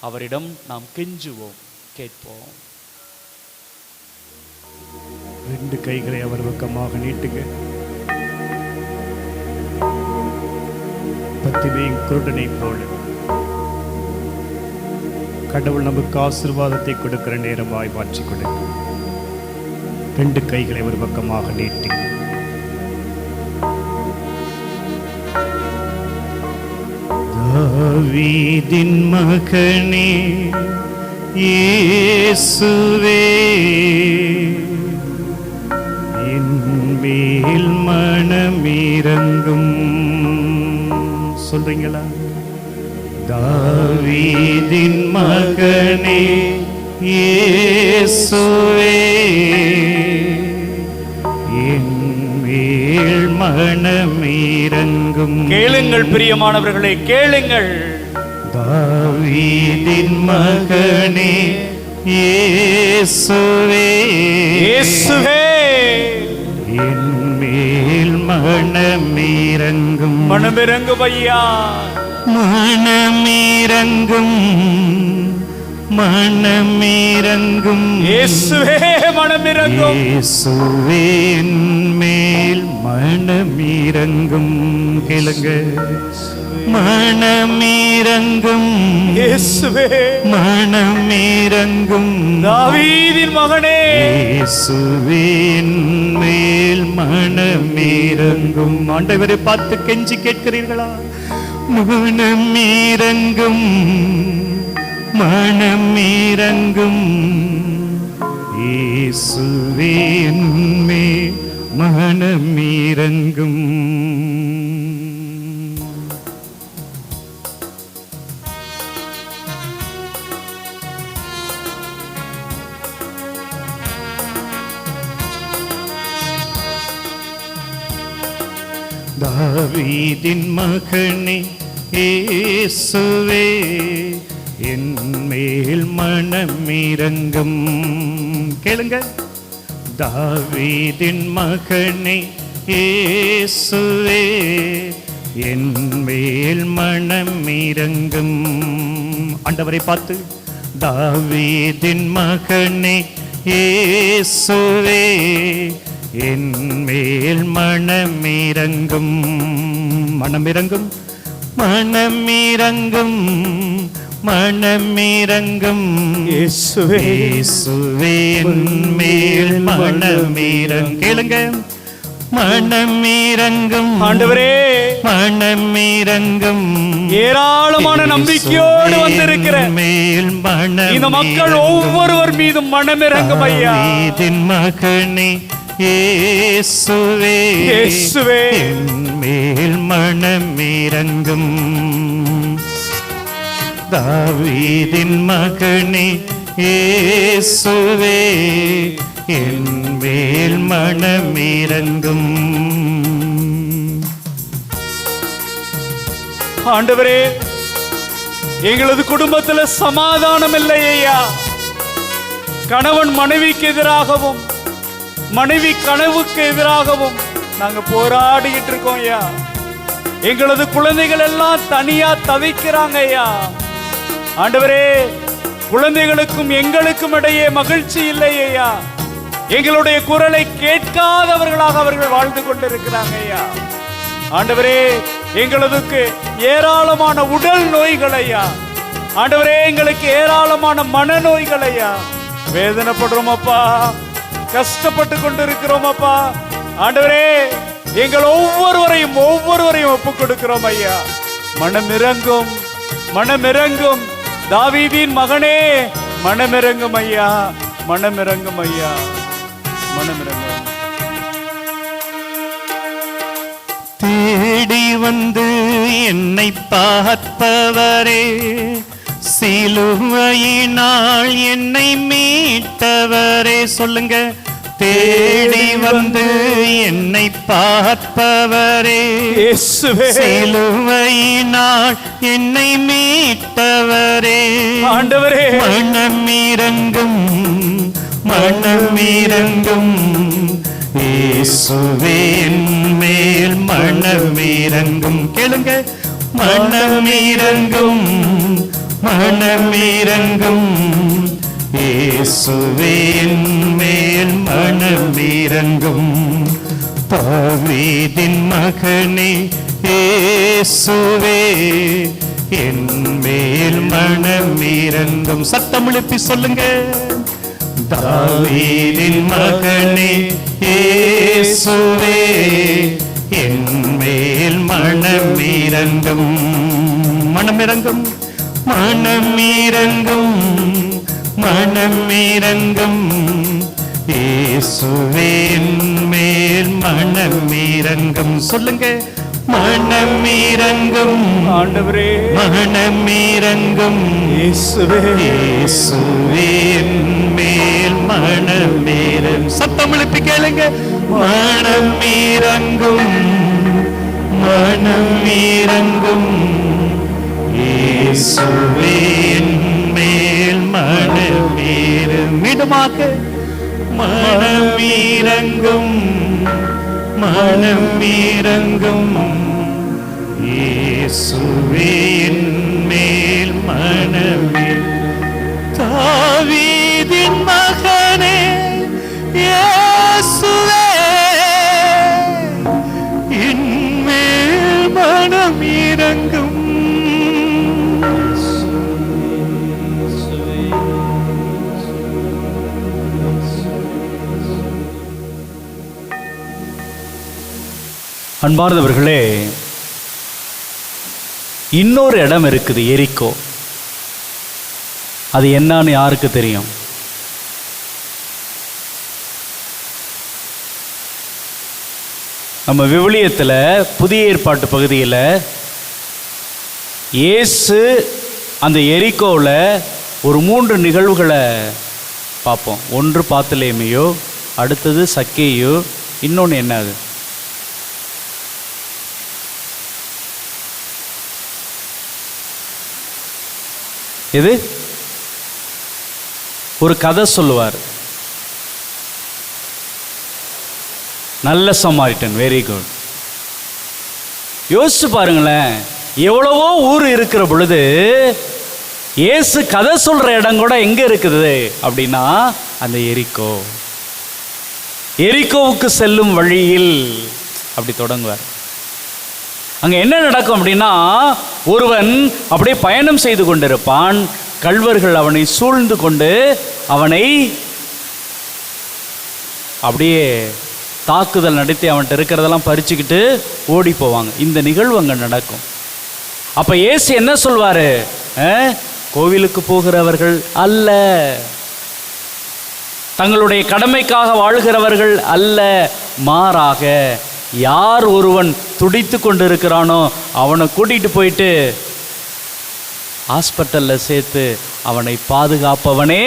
அவரிடம் நாம் கெஞ்சுவோம், கேட்போம். 2 கைகளை அவர் பக்கமாக நீட்டுங்க. பத்திமையும் குருடனை போல கடவுள் நமக்கு ஆசீர்வாதத்தை கொடுக்கிற நேரமாய் மாற்றி கொடுங்க. 2 கைகளை ஒரு பக்கமாக நீட்டி தாவீதின் மகனே இயேசுவே, என் மேல் மனமிரங்கும். சொல்றீங்களா? தாவீதின் மகனே இயேசுவே, என் மேல் மனமிரங்கும். கேளுங்கள் பிரியமானவர்களே, கேளுங்கள். தாவீதின் மகனே இயேசுவே, இயேசுவே, என் மேல் மனமிரங்கும். மனமிரங்கும் ஐயா, மனமிரங்கும், மனமிரங்கும். இயேசுவே மனமிரங்கும். இயேசுவே என் மேல் மனமிரங்கும். கேளுங்க. மனமிரங்கும், இயேசுவே மனமிரங்கும். தாவீதின் மகனே இயேசுவே என் மேல் மனமிரங்கும். ஆண்டவரை பார்த்து கெஞ்சி கேட்கிறீர்களா? மனமிரங்கும், மனமிரங்கும். இயேசுவே என் மேல் மனமிரங்கும். தாவீதின் மகனே இயேசுவே, என் மேல் மனமிரங்கும். கேளுங்க. தாவீதின் மகனே இயேசுவே, என் மேல் மனமிரங்கும். ஆண்டவரை பார்த்து, தாவீதின் மகனே இயேசுவே, என் மேல் மனமிரங்கும். மனமிரங்கும், மனமிரங்கும், மனமிரங்கும். இயேசுவே, இயேசுவே என் மேல் மனமிரங்கும். கேளுங்க. மனமிரங்கும் ஆண்டவரே, மனமிரங்கும். ஏராளமான நம்பிக்கையோடு வந்திருக்கிற மேல் மனம் இந்த மக்கள் ஒவ்வொருவர் மீதும் மனமிரங்கும் ஐயா. தாவீதின் மகனே இயேசுவே, இயேசுவே என் மேல் மனமிரங்கும். தாவீதின் மகனே இயேசுவே, என் மேல் மனமிரங்கும். ஆண்டவரே, எங்களது குடும்பத்தில் சமாதானம் இல்லை ஐயா. கணவன் மனைவிக்கு எதிராகவும் மனைவி கனவுக்கு எதிராகவும் நாங்க போராடிக்கிட்டு இருக்கோம் ஐயா. எங்களது குழந்தைகள் எல்லாம் தனியா தவிக்கிறாங்க ஐயா. ஆண்டவரே, குழந்தைகளுக்கும் எங்களுக்கும் இடையே மகிழ்ச்சி இல்லை ஐயா. எங்களுடைய குரலை கேட்காதவர்களாக அவர்கள் வாழ்ந்து கொண்டிருக்கிறாங்க ஐயா. ஆண்டவரே, எங்களுக்கு ஏராளமான உடல் நோய்கள் ஐயா. ஆண்டவரே, எங்களுக்கு ஏராளமான மனநோய்கள் ஐயா. வேதனைப்படுறோம் அப்பா, கஷ்டப்பட்டு கொண்டிருக்கிறோம் அப்பா. ஆண்டவரே, எங்கள் ஒவ்வொருவரையும் ஒப்புக் கொடுக்கிறோம் ஐயா. மனமிரங்கும், மனமிரங்கும் தாவீதின் மகனே, மனமிரங்கும் ஐயா, மனமிரங்கும் ஐயா, மனமிரங்கும். தேடி வந்து என்னை பார்ப்பவரே, சிலுவையினால் என்னை மீட்டவரே. சொல்லுங்க. தேடி வந்து என்னை பார்ப்பவரே, சிலுவையினால் என்னை மீட்டவரே. ஆண்டவரே, மனமிரங்கும், மனமிரங்கும் இயேசுவே என் மேல் மனமிரங்கும். கேளுங்க. மனமிரங்கும், மனமிரங்கும் இயேசுவே என் மேல் மனமிரங்கும். தாவீதின் மகனே இயேசுவே என் மேல் மனமிரங்கும். சத்தம் எழுப்பி சொல்லுங்க. தாவீதின் மகனே இயேசுவே என் மேல் மனமிரங்கும். மனமிரங்கும், மனமிரங்கும், மனமிரங்கும் இயேசுவே என் மேல் மனமிரங்கும். சொல்லுங்க. மனமிரங்கும் ஆண்டவரே, மனமிரங்கும் இயேசுவே, இயேசுவே என் மேல் மனமிரங்கும். சத்தம் எழுப்பி கேளுங்க. மனமிரங்கும், மனமிரங்கும் இயேசுவே என் மேல் மனமிரங்கும். மீண்டுமாக. மனமிரங்கும், மனமிரங்கும் இயேசுவே என் மேல் மனமிரங்கும். தாவீதின் மகனே இயேசுவே என் மேல் மனமிரங்கும். அன்பார்ந்தவர்களே, இன்னொரு இடம் இருக்குது, எரிக்கோ. அது என்னன்னு யாருக்கு தெரியும்? நம்ம விவிலியத்தில் புதிய ஏற்பாட்டு பகுதியில் இயேசு அந்த எரிக்கோவில் ஒரு 3 நிகழ்வுகளை பார்ப்போம். ஒன்று பாத்துலேமியோ, அடுத்தது சக்கேயோ, இன்னொன்று என்னது? இது ஒரு கதை சொல்லுவார். நல்ல சமாரிட்டன். Very good. யோசிச்சு பாருங்களேன், எவ்வளவோ ஊர் இருக்கிற பொழுது இயேசு கதை சொல்ற இடம் கூட எங்க இருக்குது அப்படின்னா அந்த எரிக்கோ. எரிக்கோவுக்கு செல்லும் வழியில் அப்படி தொடங்குவார். அங்க என்ன நடக்கும் அப்படின்னா, ஒருவன் அப்படியே பயணம் செய்து கொண்டிருப்பான். கள்வர்கள் அவனை சூழ்ந்து கொண்டு அவனை அப்படியே தாக்குதல் நடத்தி அவன்கிட்ட இருக்கிறதெல்லாம் பறிச்சுக்கிட்டு ஓடி போவாங்க. இந்த நிகழ்வு அங்கே நடக்கும். அப்போ இயேசு என்ன சொல்வாரு? கோவிலுக்கு போகிறவர்கள் அல்ல, தங்களுடைய கடமைக்காக வாழ்கிறவர்கள் அல்ல, மாறாக யார் ஒருவன் துடித்து கொண்டு இருக்கிறானோ அவனை கூட்டிகிட்டு போயிட்டு ஹாஸ்பிட்டலில் சேர்த்து அவனை பாதுகாப்பவனே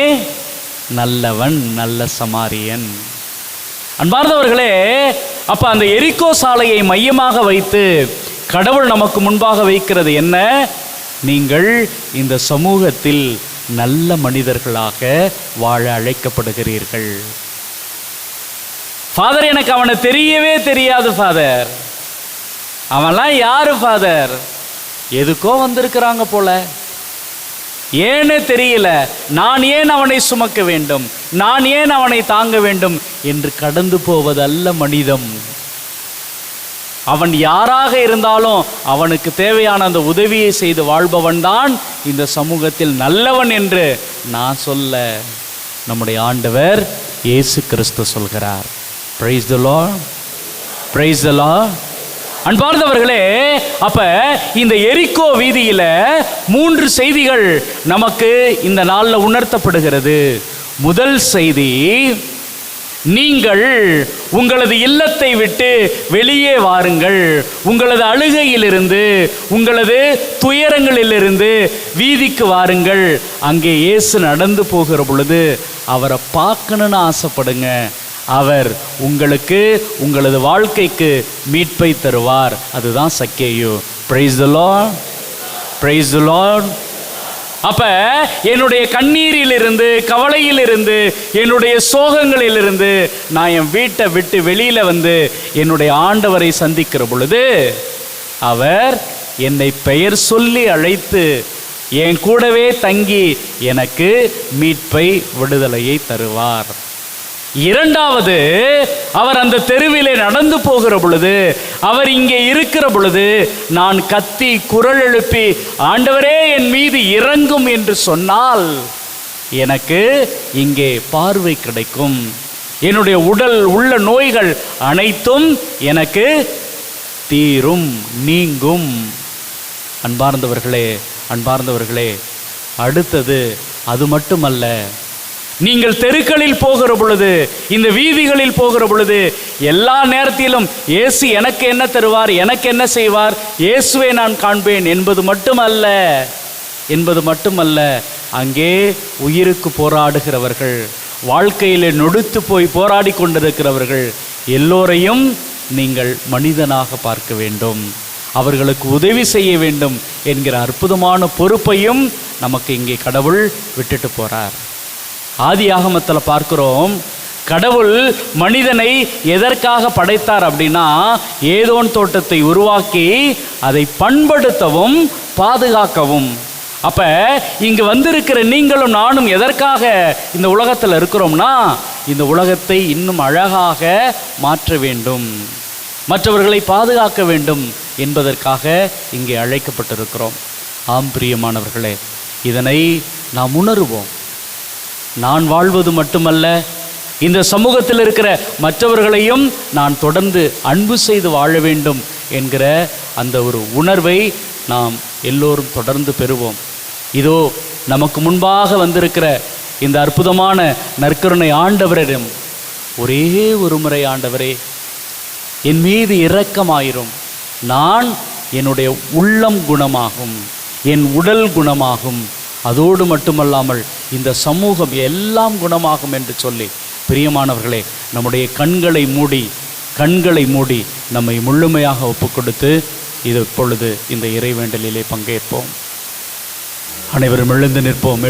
நல்லவன், நல்ல சமாரியன். அன்பார்ந்தவர்களே, அப்போ அந்த எரிக்கோ சாலையை மையமாக வைத்து கடவுள் நமக்கு முன்பாக வைக்கிறது என்ன? நீங்கள் இந்த சமூகத்தில் நல்ல மனிதர்களாக வாழ அழைக்கப்படுகிறீர்கள். ஃபாதர், எனக்கு அவனை தெரியவே தெரியாது ஃபாதர். அவன்லாம் யாரு ஃபாதர்? எதுக்கோ வந்திருக்கிறாங்க போல, ஏன்னு தெரியல, நான் ஏன் அவனை சுமக்க வேண்டும், நான் ஏன் அவனை தாங்க வேண்டும் என்று கடந்து போவதல்ல மனிதம். அவன் யாராக இருந்தாலும் அவனுக்கு தேவையான அந்த உதவியை செய்து வாழ்பவன் தான் இந்த சமூகத்தில் நல்லவன் என்று நான் சொல்ல, நம்முடைய ஆண்டவர் இயேசு கிறிஸ்து சொல்கிறார். Price the lord, praise the Lord. அன்பார்ந்தவர்களே, அப்ப இந்த எரிகோ வீதியில 3 செய்திகள் நமக்கு இந்த நாளில் உணர்த்தப்படுகிறது. முதல் செய்தி, நீங்கள் உங்களது இல்லத்தை விட்டு வெளியே வாருங்கள், உங்களது அழுகையிலிருந்து, உங்களது துயரங்களிலிருந்து வீதிக்கு வாருங்கள். அங்கே இயேசு நடந்து போகிற பொழுது அவரை பார்க்கணுன்னு ஆசைப்படுங்க. அவர் உங்களுக்கு உங்களது வாழ்க்கைக்கு மீட்பை தருவார். அதுதான் Sakkeyu. Praise the lord, praise the lord. அப்ப என்னுடைய கண்ணீரிலிருந்து, கவலையிலிருந்து, என்னுடைய சோகங்களிலிருந்து நான் என் வீட்டை விட்டு வெளியில வந்து என்னுடைய ஆண்டவரை சந்திக்கிற பொழுது அவர் என்னை பெயர் சொல்லி அழைத்து என் கூடவே தங்கி எனக்கு மீட்பை, விடுதலையை தருவார். இரண்டாவது, அவர் அந்த தெருவிலே நடந்து போகிற பொழுது, அவர் இங்கே இருக்கிற பொழுது நான் கத்தி குரல் எழுப்பி ஆண்டவரே என் மீது இறங்கும் என்று சொன்னால் எனக்கு இங்கே பார்வை கிடைக்கும். என்னுடைய உடல் உள்ள நோய்கள் அனைத்தும் எனக்கு தீரும், நீங்கும். அன்பார்ந்தவர்களே, அன்பார்ந்தவர்களே, அடுத்தது அது மட்டுமல்ல, நீங்கள் தெருக்களில் போகிற பொழுது, இந்த வீதிகளில் போகிற பொழுது எல்லா நேரத்திலும் இயேசு எனக்கு என்ன தருவார், எனக்கு என்ன செய்வார், இயேசுவை நான் காண்பேன் என்பது மட்டுமல்ல, அங்கே உயிருக்கு போராடுகிறவர்கள், வாழ்க்கையிலே நொடுத்து போய் போராடி கொண்டிருக்கிறவர்கள் எல்லோரையும் நீங்கள் மனிதனாக பார்க்க வேண்டும், அவர்களுக்கு உதவி செய்ய வேண்டும் என்கிற அற்புதமான பொறுப்பையும் நமக்கு இங்கே கடவுள் விட்டுட்டு போறார். ஆதி ஆகமத்தில் பார்க்கிறோம், கடவுள் மனிதனை எதற்காக படைத்தார் அப்படின்னா, ஏதோன் தோட்டத்தை உருவாக்கி அதை பண்படுத்தவும் பாதுகாக்கவும். அப்ப இங்கு வந்திருக்கிற நீங்களும் நானும் எதற்காக இந்த உலகத்தில் இருக்கிறோம்னா, இந்த உலகத்தை இன்னும் அழகாக மாற்ற வேண்டும், மற்றவர்களை பாதுகாக்க வேண்டும் என்பதற்காக இங்கே அழைக்கப்பட்டிருக்கிறோம். ஆம் பிரியமானவர்களே, இதனை நாம் உணர்வோம். நான் வாழ்வது மட்டுமல்ல, இந்த சமூகத்தில் இருக்கிற மற்றவர்களையும் நான் தொடர்ந்து அன்பு செய்து வாழ வேண்டும் என்கிற அந்த ஒரு உணர்வை நாம் எல்லோரும் தொடர்ந்து பெறுவோம். இதோ நமக்கு முன்பாக வந்திருக்கிற இந்த அற்புதமான நற்கருணை ஆண்டவரிடம் ஒரே ஒரு முறை, ஆண்டவரே என் மீது இரக்கமாயிரும், நான் என்னுடைய உள்ளம் குணமாகும், என் உடல் குணமாகும், அதோடு மட்டுமல்லாமல் இந்த சமூகம் எல்லாம் குணமாகும் என்று சொல்லி, பிரியமானவர்களே, நம்முடைய கண்களை மூடி நம்மை முழுமையாக ஒப்புக் கொடுத்து இது இப்பொழுது இந்த இறைவேண்டலிலே பங்கேற்போம். அனைவரும் எழுந்து நிற்போம்.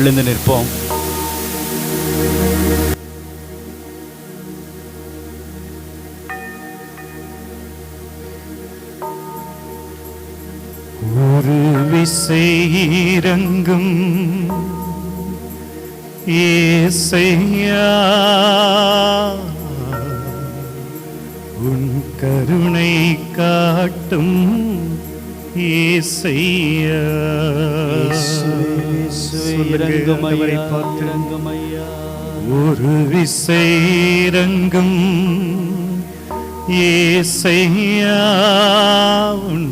ஒரு விசை இறங்கும் ஏசையா, உன் கருணை காட்டும் ஏசையா. ஒரு விசை இறங்கும் ஏசையா, உன்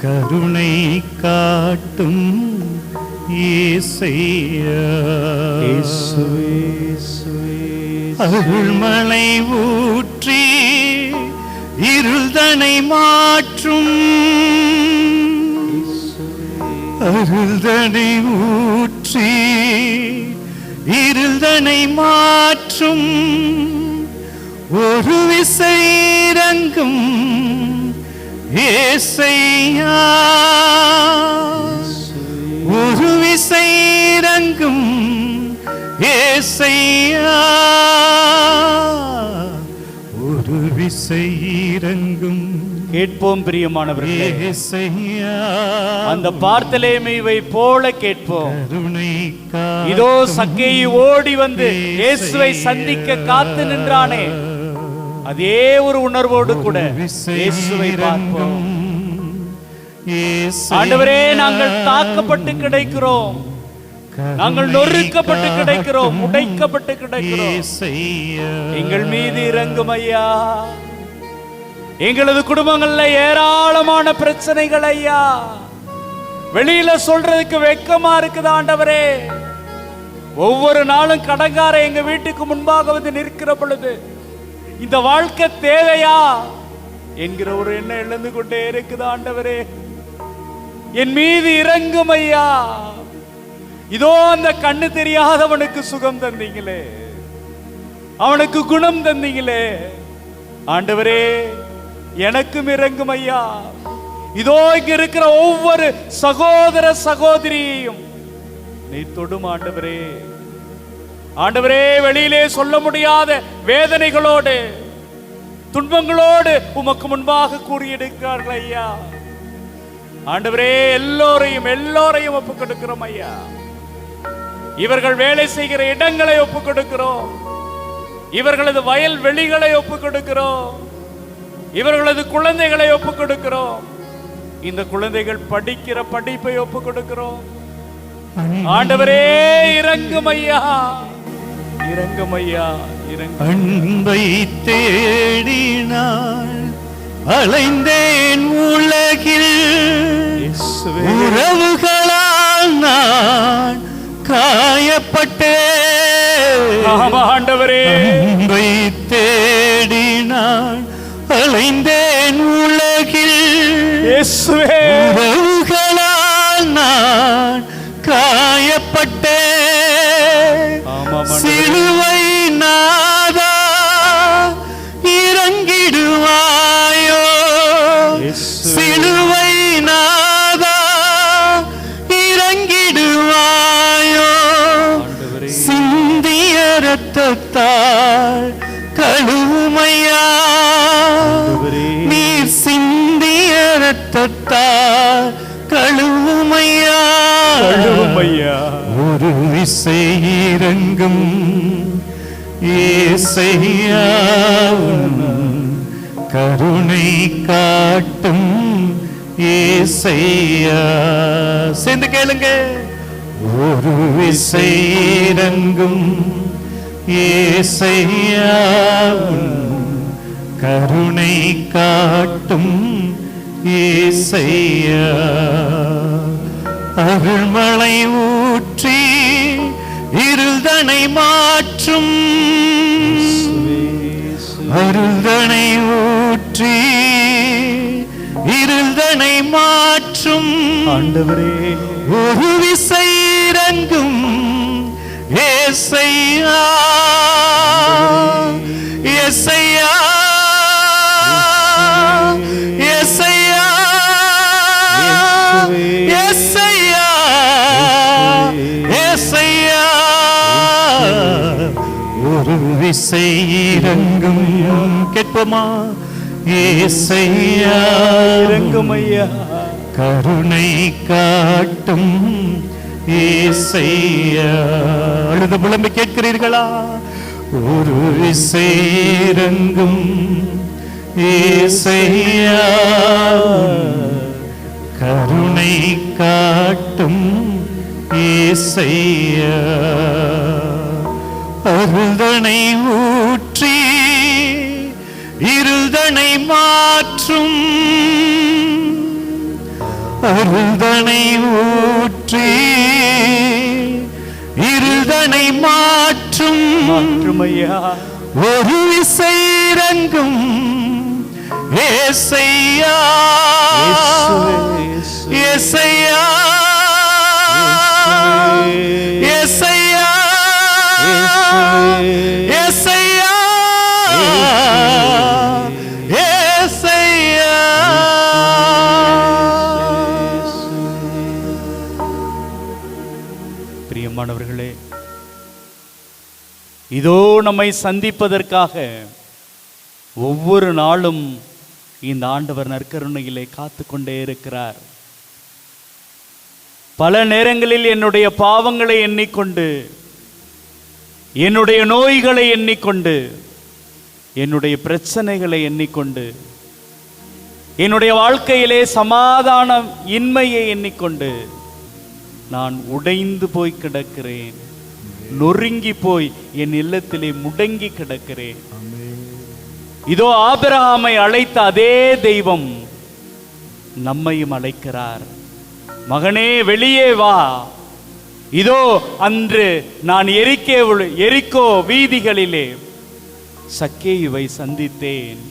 கருணை காட்டும் ஏசையா. அருள்மழை ஊற்றி இருள்தனை மாற்றும், அருள்தனை ஊற்றி இருள்தனை மாற்றும், ஒரு விசை இறங்கும் ஏசையா, ஒரு விசை இறங்கும் ஏசையா, ஒரு விசை இறங்கும் கேட்போம் பிரியமானவர்களே. இயேசையா, அந்த பார்த்தலேமைவை போல கேட்போம். கருணைக்காக இதோ சக்கேயு ஓடி வந்து இயேசுவை சந்திக்க காத்து நின்றானே, அதே ஒரு உணர்வோடு கூட இயேசுவை பார்ப்போம். இயேசையா, ஆண்டவரே, நாங்கள் தாக்கப்பட்டு கிடைக்கிறோம், நாங்கள் நொறுக்கப்பட்டு கிடைக்கிறோம், உடைக்கப்பட்டு கிடைக்கிறோம். இயேசையா, எங்கள் மீது இறங்கும் ஐயா. எங்களது குடும்பங்கள்ல ஏராளமான பிரச்சனைகள் ஐயா, வெளியில சொல்றதுக்கு வெட்கமா இருக்குது ஆண்டவரே. ஒவ்வொரு நாளும் கடங்கார எங்க வீட்டுக்கு முன்பாக வந்து நிற்கிற பொழுது இந்த வாழ்க்கை தேவையா என்கிற ஒரு எண்ணம் எழுந்து கொண்டே இருக்குது ஆண்டவரே. என் மீது இறங்கும் ஐயா. இதோ அந்த கண்ணு தெரியாதவனுக்கு சுகம் தந்தீங்களே, அவனுக்கு குணம் தந்தீங்களே ஆண்டவரே, எனக்கும் இறங்கும் ஐயா. இதோ இங்க இருக்கிற ஒவ்வொரு சகோதர சகோதரியையும் நீ தொடும் ஆண்டவரே. ஆண்டவரே, வெளியிலே சொல்ல முடியாத வேதனைகளோடு துன்பங்களோடு உமக்கு முன்பாக கூறியிருக்கிறார்கள் ஐயா. ஆண்டவரே, எல்லோரையும் ஒப்புக் கொடுக்கிறோம் ஐயா. இவர்கள் வேலை செய்கிற இடங்களை ஒப்புக் கொடுக்கிறோம், இவர்களது வயல் வெளிகளை ஒப்புக் கொடுக்கிறோம், இவர்களது குழந்தைகளை ஒப்புக் கொடுக்கிறோம், இந்த குழந்தைகள் படிக்கிற படிப்பை ஒப்புக் கொடுக்கிறோம். ஆண்டவரே, இறங்கும் ஐயா, இறங்கும் ஐயா, இறங்கும். அன்பை தேடினாள் அலைந்தேன் உலகில், உறவுகளால் நான் காயப்பட்டேன். ஆண்டவரே, அன்பை தேடினாள் அலைந்தேன் உலகில், உறவுகளால் நான் காயப்பட்டேன். சிலுவை நாதா இறங்கிடுவாயோ, சிலுவை நாதா இறங்கிடுவாயோ, சிந்திய ரத்தத்தால் கழுவுமையா, நீர் சிந்திய ரத்தத்தால் கழுவுமையா, கழுவுமையா. ஒரு விசை இறங்கும் இயேசையா, கருணை காட்டும் இயேசையா. சேர்ந்து கேளுங்க. ஒரு விசை இறங்கும் இயேசையா, கருணை காட்டும் இயேசையா. அருள்மழை ஊற்றி இருள்தனை மாற்றும், அருள்தனை ஊற்றி இருள்தனை மாற்றும் ஆண்டவரே, ஒரு விசை இறங்கும் ஏசையா, ஏசையா, ஏசையா, ஏசையா, ஏசையா. ஒரு விசை இறங்கும், கேட்போமா? ஏசையா, இறங்கும் ஐயா, கருணை காட்டும் ஏசையா. அழுது புலம்பி கேட்கிறீர்களா? ஒரு விசை இறங்கும் ஏசையா, கருணை காட்டும் ஏசையா. அருள்தனை ஊற்றி இருள்தனை மாற்றும், அருள்தனை ஊற்றி இருள்தனை மாற்றும் மாற்றுமையா. ஒரு விசை இறங்கும் ஏசையா, ஏசையா, ஏசையா, ஏசையா, ஏசையா. பிரியமானவர்களே, இதோ நம்மை சந்திப்பதற்காக ஒவ்வொரு நாளும் இந்த ஆண்டவர் நற்கருணையிலே காத்து கொண்டே இருக்கிறார். பல நேரங்களில் என்னுடைய பாவங்களை எண்ணிக்கொண்டு, என்னுடைய நோய்களை எண்ணிக்கொண்டு, என்னுடைய பிரச்சனைகளை எண்ணிக்கொண்டு, என்னுடைய வாழ்க்கையிலே சமாதானம் இன்மையை எண்ணிக்கொண்டு நான் உடைந்து போய் கிடக்கிறேன், நொறுங்கி போய் என் இல்லத்திலே முடங்கி கிடக்கிறேன். இதோ ஆபிரகாமை அழைத்த அதே தெய்வம் நம்மையும் அழைக்கிறார். மகனே, வெளியே வா. இதோ அன்று நான் எரிக்கோ வீதிகளிலே சக்கேயுவை சந்தித்தேன்.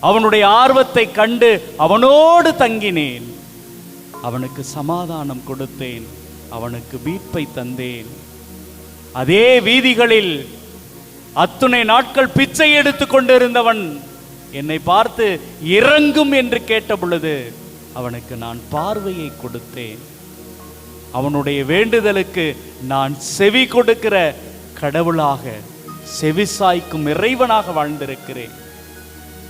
அவனுடைய ஆர்வத்தை கண்டு அவனோடு தங்கினேன். அவனுக்கு சமாதானம் கொடுத்தேன், அவனுக்கு மீட்பை தந்தேன். அதே வீதிகளில் அத்துணை நாட்கள் பிச்சை எடுத்து கொண்டிருந்தவன் என்னை பார்த்து இறங்கும் என்று கேட்ட பொழுது அவனுக்கு நான் பார்வையை கொடுத்தேன். அவனுடைய வேண்டுதலுக்கு நான் செவி கொடுக்கிற கடவுளாக, செவி சாய்க்கும் இறைவனாக வாழ்ந்திருக்கிறேன்.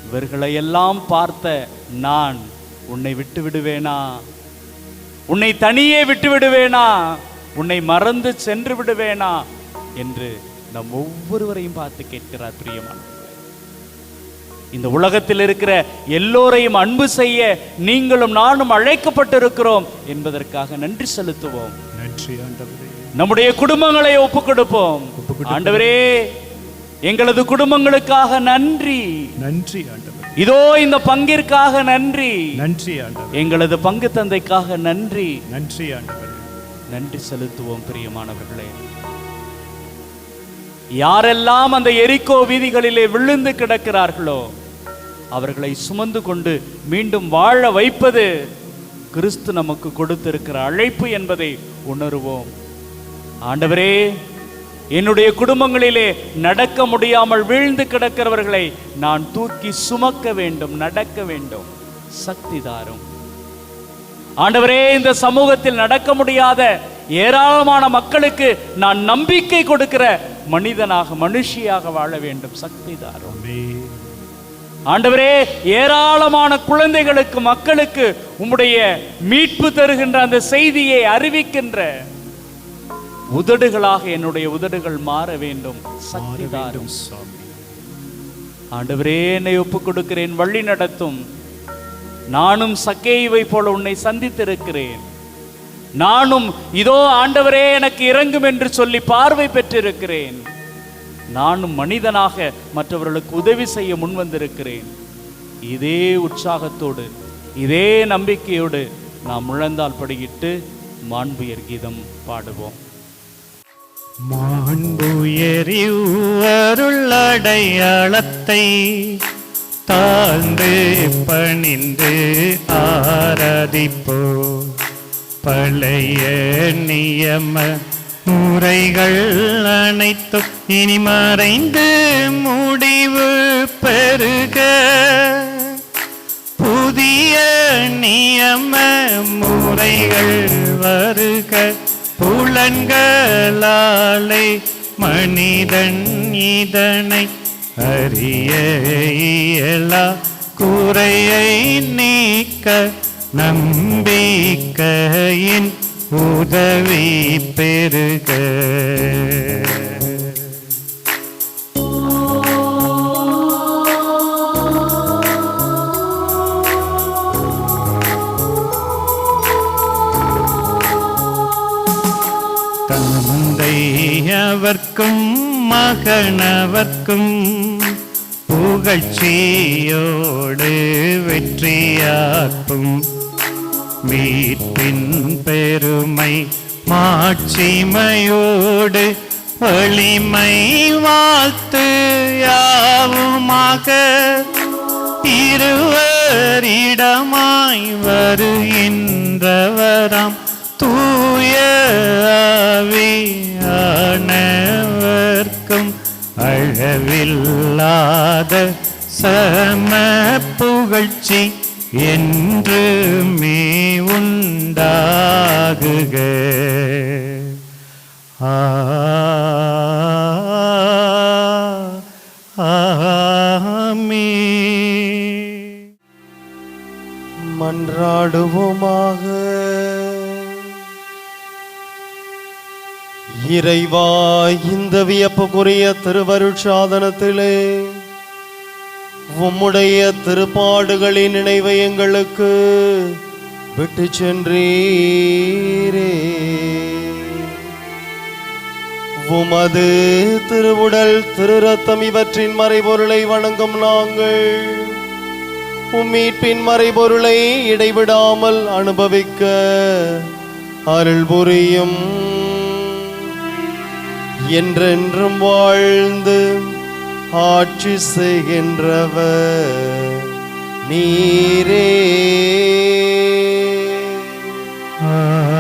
இவர்களையெல்லாம் பார்த்த நான் உன்னை விட்டு விடுவேனா? உன்னை தனியே விட்டு விடுவேனா? உன்னை மறந்து சென்று விடுவேனா என்று நம் ஒவ்வொருவரையும் பார்த்து கேட்கிறார். பிரியமான, இந்த உலகத்தில் இருக்கிற எல்லோரையும் அன்பு செய்ய நீங்களும் நானும் அழைக்கப்பட்டிருக்கிறோம் என்பதற்காக நன்றி செலுத்துவோம். நன்றி ஆண்டவரே. நம்முடைய குடும்பங்களை ஒப்புக் கொடுப்போம். ஆண்டவரே, எங்களது குடும்பங்களுக்காக நன்றி. நன்றி ஆண்டவரே. இதோ இந்த பங்கிற்காக நன்றி. நன்றி ஆண்டவரே. எங்களது பங்கு தந்தைக்காக நன்றி. நன்றி ஆண்டவரே. நன்றி செலுத்துவோம். பிரியமானவர்களே, யாரெல்லாம் அந்த எரிக்கோ வீதிகளிலே விழுந்து கிடக்கிறார்களோ அவர்களை சுமந்து கொண்டு மீண்டும் வாழ வைப்பது கிறிஸ்து நமக்கு கொடுத்திருக்கிற அழைப்பு என்பதை உணர்வோம். ஆண்டவரே, என்னுடைய குடும்பங்களிலே நடக்க முடியாமல் வீழ்ந்து கிடக்கிறவர்களை நான் தூக்கி சுமக்க வேண்டும், நடக்க வேண்டும், சக்தி தாரும். ஆண்டவரே, இந்த சமூகத்தில் நடக்க முடியாத ஏராளமான மக்களுக்கு நான் நம்பிக்கை கொடுக்கிற மனிதனாக, மனுஷியாக வாழ வேண்டும், சக்தி தாரும். ஆண்டவரே, ஏராளமான குழந்தைகளுக்கு, மக்களுக்கு உம்முடைய மீட்பு தருகின்ற அந்த செய்தியை அறிவிக்கின்ற உதடுகளாக என்னுடைய உதடுகள் மாற வேண்டும், சக்தி தாரும். ஆண்டவரே, என்னை ஒப்புக் கொடுக்கிறேன், வழி நடத்தும். நானும் சக்கேயுவை போல உன்னை சந்தித்திருக்கிறேன். நானும் இதோ ஆண்டவரே எனக்கு இறங்கும் என்று சொல்லி பார்வை பெற்றிருக்கிறேன். நானும் மனிதனாக மற்றவர்களுக்கு உதவி செய்ய முன் வந்திருக்கிறேன். இதே உற்சாகத்தோடு, இதே நம்பிக்கையோடு நாம் முழந்தால் படியிட்டு மாண்புயர் கீதம் பாடுவோம். மாண்புயரிவருளடையாளத்தை தாழ்ந்து பணிந்து ஆராதிப்போ. பழைய நியம முறைகள் அனைத்தும் இனி மறைந்து முடிவு பெறுக. புதிய நியம முறைகள் வருக. புலன்களாலே மனிதன் இதனை அறிய இயலா. குறையை நீக்க நம்பிக்கையின் உதவி பெறுக. தந்தையவர்க்கும் மகனவர்க்கும் புகழ்ச்சியோடு வெற்றியாக்கும். மீட்பின் பெருமை மாட்சிமையோடு வலிமை வாழ்த்து யாவுமாக. இருவரிடமாய் வருகின்றவராம் தூய ஆவியானவர்க்கும் அளவில்லாத சம புகழ்ச்சி என்றுமே உண்டாகுக. ஆமென். மன்றாடுவோமாக. இறைவா, இந்த வியப்புக்குரிய திருவருட்சாதனத்திலே உம்முடைய திருப்பாடுகளின் நினைவை எங்களுக்கு விட்டு சென்றீரே. உமது திருவுடல் திரு ரத்தம் இவற்றின் மறைபொருளை வணங்கும் நாங்கள் உம்மீட்பின் மறைபொருளை இடைவிடாமல் அனுபவிக்க அருள் புரியும். என்றென்றும் வாழ்ந்து ஆட்சி செய்கின்றவர் நீரே. ஆமென்.